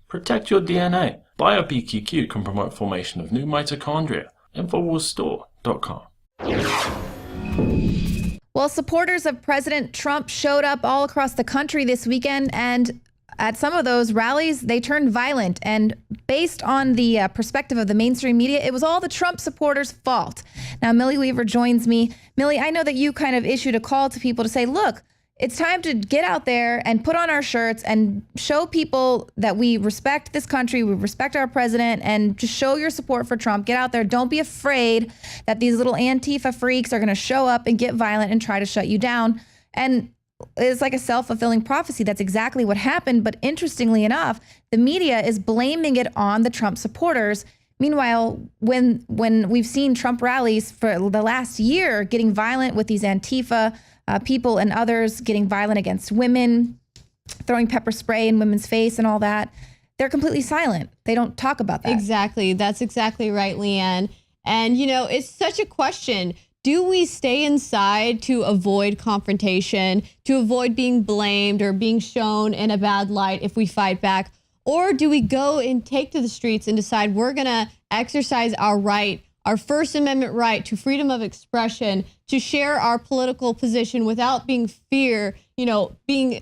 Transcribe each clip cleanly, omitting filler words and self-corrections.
Protect your DNA. BioPQQ can promote formation of new mitochondria. Infowarsstore.com. Well, supporters of President Trump showed up all across the country this weekend, and at some of those rallies, they turned violent. And based on the perspective of the mainstream media, it was all the Trump supporters' fault. Now, Millie Weaver joins me. Millie, I know that you kind of issued a call to people to say, look, it's time to get out there and put on our shirts and show people that we respect this country, we respect our president, and just show your support for Trump. Get out there. Don't be afraid that these little Antifa freaks are going to show up and get violent and try to shut you down. And it's like a self-fulfilling prophecy. That's exactly what happened. But interestingly enough, the media is blaming it on the Trump supporters. Meanwhile, when we've seen Trump rallies for the last year getting violent with these Antifa people and others, getting violent against women, throwing pepper spray in women's face and all that, they're completely silent. They don't talk about that. Exactly. That's exactly right, Leanne. And, you know, it's such a question. Do we stay inside to avoid confrontation, to avoid being blamed or being shown in a bad light if we fight back? Or do we go and take to the streets and decide we're going to exercise our right, our First Amendment right to freedom of expression, to share our political position without being being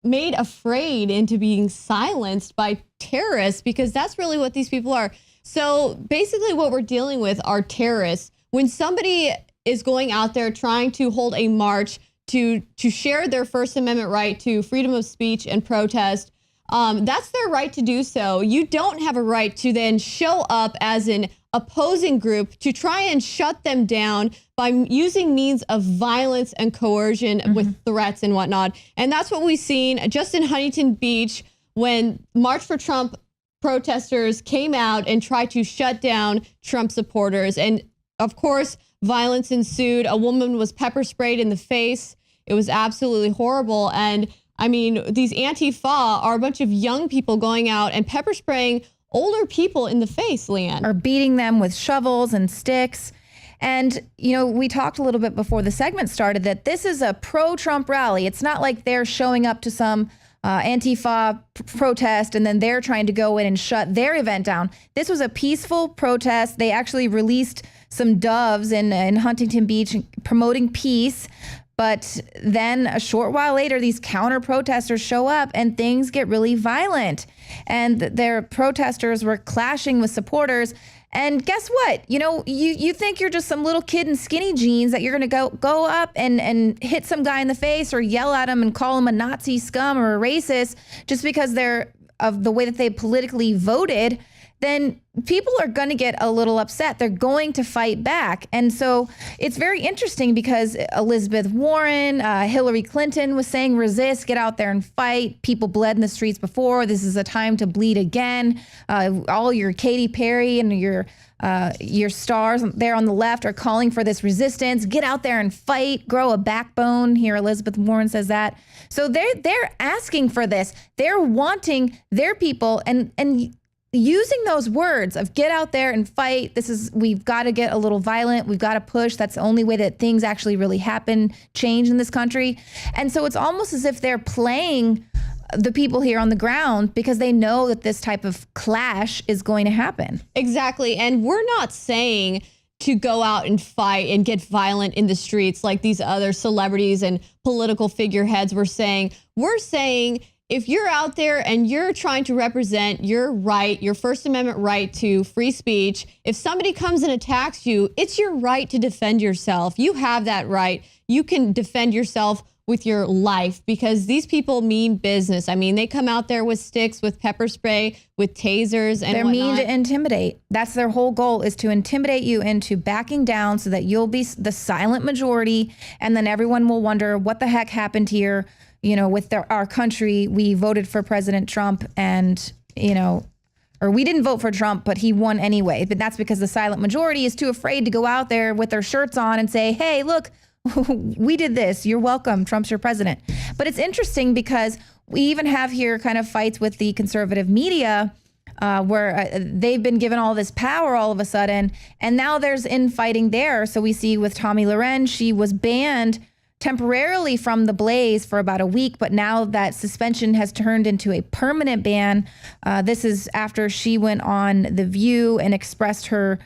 made afraid into being silenced by terrorists, because that's really what these people are. So basically what we're dealing with are terrorists. When somebody is going out there trying to hold a march to share their First Amendment right to freedom of speech and protest, that's their right to do so. You don't have a right to then show up as an opposing group to try and shut them down by using means of violence and coercion with threats and whatnot. And that's what we've seen just in Huntington Beach when March for Trump protesters came out and tried to shut down Trump supporters. And of course, violence ensued. A woman was pepper sprayed in the face. It was absolutely horrible. And I mean, these Antifa are a bunch of young people going out and pepper spraying older people in the face, Leanne. Or beating them with shovels and sticks. And, you know, we talked a little bit before the segment started that this is a pro-Trump rally. It's not like they're showing up to some Antifa protest and then they're trying to go in and shut their event down. This was a peaceful protest. They actually released some doves in Huntington Beach promoting peace. But then a short while later, these counter protesters show up and things get really violent. And their protesters were clashing with supporters. And guess what? You know, you think you're just some little kid in skinny jeans that you're going to go up and hit some guy in the face or yell at him and call him a Nazi scum or a racist just because they're of the way that they politically voted. Then people are going to get a little upset. They're going to fight back. And so it's very interesting because Elizabeth Warren, Hillary Clinton was saying, resist, get out there and fight. People bled in the streets before. This is a time to bleed again. All your Katy Perry and your stars there on the left are calling for this resistance. Get out there and fight, grow a backbone. Here, Elizabeth Warren says that. So they're asking for this. They're wanting their people and using those words of get out there and fight. We've got to get a little violent. We've got to push. That's the only way that things actually really happen, change in this country. And so it's almost as if they're playing the people here on the ground because they know that this type of clash is going to happen. Exactly. And we're not saying to go out and fight and get violent in the streets like these other celebrities and political figureheads were saying. We're saying if you're out there and you're trying to represent your right, your First Amendment right to free speech, if somebody comes and attacks you, it's your right to defend yourself. You have that right. You can defend yourself with your life because these people mean business. I mean, they come out there with sticks, with pepper spray, with tasers and they're mean to intimidate. That's their whole goal, is to intimidate you into backing down so that you'll be the silent majority. And then everyone will wonder what the heck happened here. You know, with our country, we voted for President Trump and, or we didn't vote for Trump, but he won anyway. But that's because the silent majority is too afraid to go out there with their shirts on and say, hey, look, we did this. You're welcome. Trump's your president. But it's interesting because we even have here kind of fights with the conservative media where they've been given all this power all of a sudden. And now there's infighting there. So we see with Tomi Lahren, she was banned temporarily from the Blaze for about a week, but now that suspension has turned into a permanent ban. This is after she went on The View and expressed her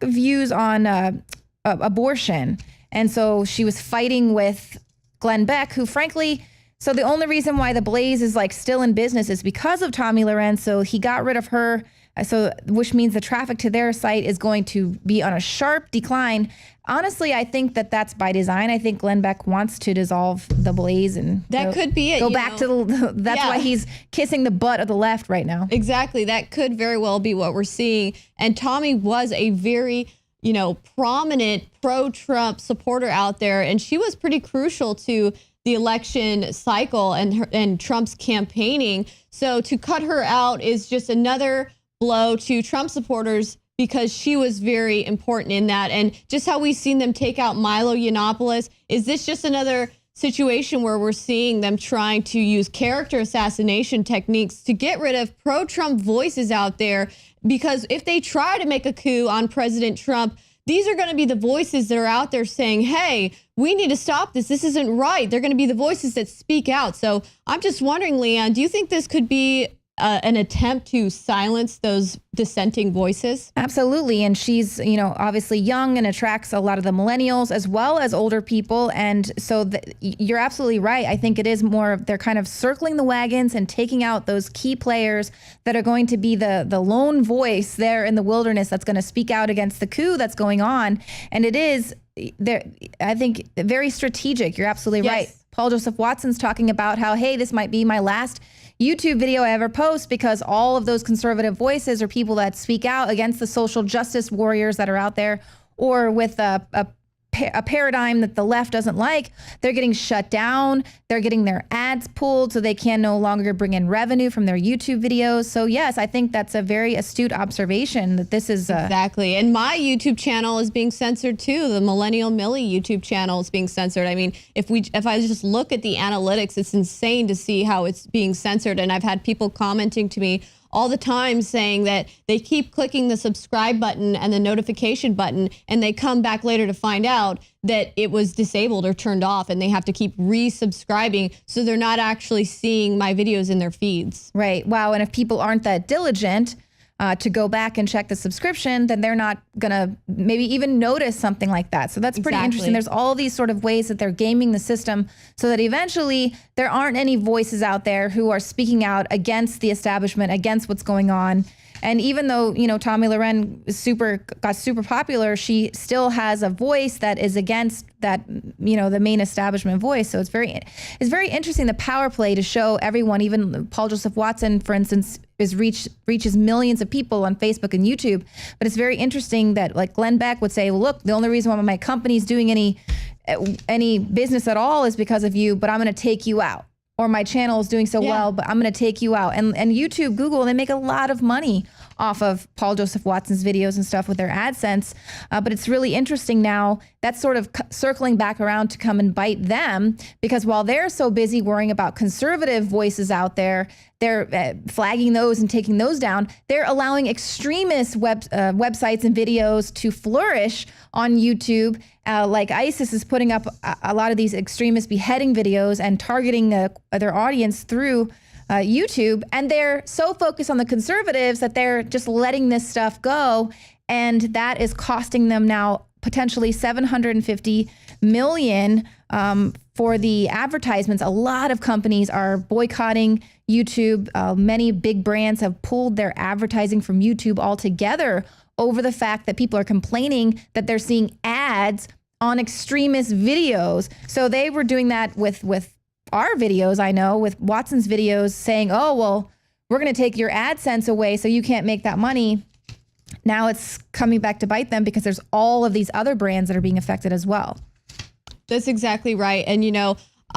views on abortion. And so she was fighting with Glenn Beck, who frankly, so the only reason why the Blaze is like still in business is because of Tomi Lahren. So he got rid of her. So, which means the traffic to their site is going to be on a sharp decline. Honestly, I think that that's by design. I think Glenn Beck wants to dissolve the Blaze and that could be it. Go back to that's why he's kissing the butt of the left right now. Exactly. That could very well be what we're seeing. And Tomi was a very, prominent pro-Trump supporter out there, and she was pretty crucial to the election cycle and Trump's campaigning. So to cut her out is just another blow to Trump supporters because she was very important in that. And just how we've seen them take out Milo Yiannopoulos, is this just another situation where we're seeing them trying to use character assassination techniques to get rid of pro-Trump voices out there? Because if they try to make a coup on President Trump, these are going to be the voices that are out there saying, hey, we need to stop this. This isn't right. They're going to be the voices that speak out. So I'm just wondering, Leanne, do you think this could be an attempt to silence those dissenting voices? Absolutely. And she's, obviously young and attracts a lot of the millennials as well as older people. And so you're absolutely right. I think it is more of they're kind of circling the wagons and taking out those key players that are going to be the lone voice there in the wilderness that's going to speak out against the coup that's going on. And it is, I think, very strategic. You're absolutely right. Paul Joseph Watson's talking about how, hey, this might be my last YouTube video I ever post because all of those conservative voices are people that speak out against the social justice warriors that are out there, or with a paradigm that the left doesn't like. They're getting shut down. They're getting their ads pulled so they can no longer bring in revenue from their YouTube videos. So yes, I think that's a very astute observation that this is exactly. And my YouTube channel is being censored too. The Millennial Millie YouTube channel is being censored. I mean, if I just look at the analytics, it's insane to see how it's being censored. And I've had people commenting to me all the time saying that they keep clicking the subscribe button and the notification button, and they come back later to find out that it was disabled or turned off, and they have to keep resubscribing, so they're not actually seeing my videos in their feeds. Right. Wow. And if people aren't that diligent to go back and check the subscription, then they're not going to maybe even notice something like that. So that's pretty interesting. There's all these sort of ways that they're gaming the system so that eventually there aren't any voices out there who are speaking out against the establishment, against what's going on. And even though, Tomi Lahren got super popular, she still has a voice that is against that, the main establishment voice. So it's very interesting, the power play to show everyone, even Paul Joseph Watson, for instance, reaches millions of people on Facebook and YouTube. But it's very interesting that, like, Glenn Beck would say, well, look, the only reason why my company's doing any business at all is because of you, but I'm going to take you out. Or my channel is doing so well, but I'm going to take you out. And YouTube, Google, they make a lot of money off of Paul Joseph Watson's videos and stuff with their AdSense. But it's really interesting now, that's sort of circling back around to come and bite them, because while they're so busy worrying about conservative voices out there, they're flagging those and taking those down. They're allowing extremist websites and videos to flourish on YouTube. Like ISIS is putting up a lot of these extremist beheading videos and targeting their audience through YouTube. And they're so focused on the conservatives that they're just letting this stuff go. And that is costing them now potentially $750 million for the advertisements. A lot of companies are boycotting YouTube. Many big brands have pulled their advertising from YouTube altogether over the fact that people are complaining that they're seeing ads on extremist videos. So they were doing that with our videos, I know, with Watson's videos, saying, oh, well, we're going to take your AdSense away so you can't make that money. Now it's coming back to bite them because there's all of these other brands that are being affected as well. That's exactly right. And,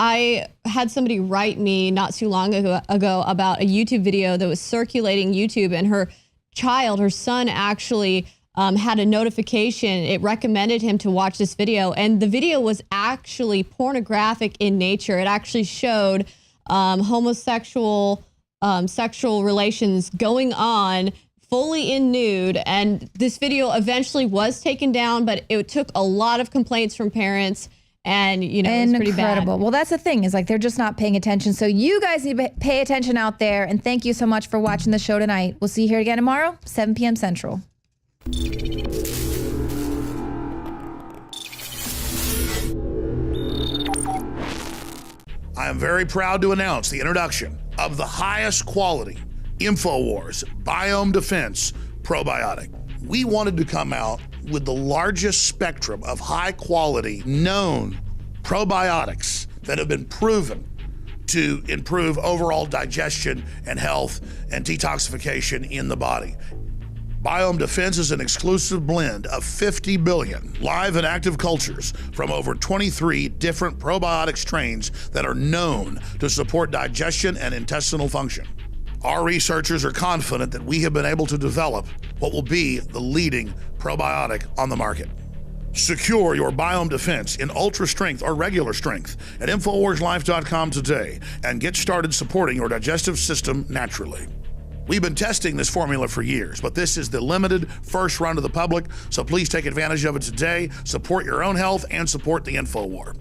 I had somebody write me not too long ago about a YouTube video that was circulating YouTube, and her son actually had a notification. It recommended him to watch this video, and the video was actually pornographic in nature. It actually showed homosexual sexual relations going on fully in nude. And this video eventually was taken down, but it took a lot of complaints from parents. And, you know, it's pretty bad. Incredible. Well, that's the thing, is like they're just not paying attention. So you guys need to pay attention out there. And thank you so much for watching the show tonight. We'll see you here again tomorrow, 7 p.m. Central. I am very proud to announce the introduction of the highest quality Infowars Biome Defense Probiotic. We wanted to come out with the largest spectrum of high quality known probiotics that have been proven to improve overall digestion and health and detoxification in the body. Biome Defense is an exclusive blend of 50 billion live and active cultures from over 23 different probiotic strains that are known to support digestion and intestinal function. Our researchers are confident that we have been able to develop what will be the leading probiotic on the market. Secure your Biome Defense in ultra strength or regular strength at InfoWarsLife.com today and get started supporting your digestive system naturally. We've been testing this formula for years, but this is the limited first run to the public, so please take advantage of it today. Support your own health and support the InfoWar.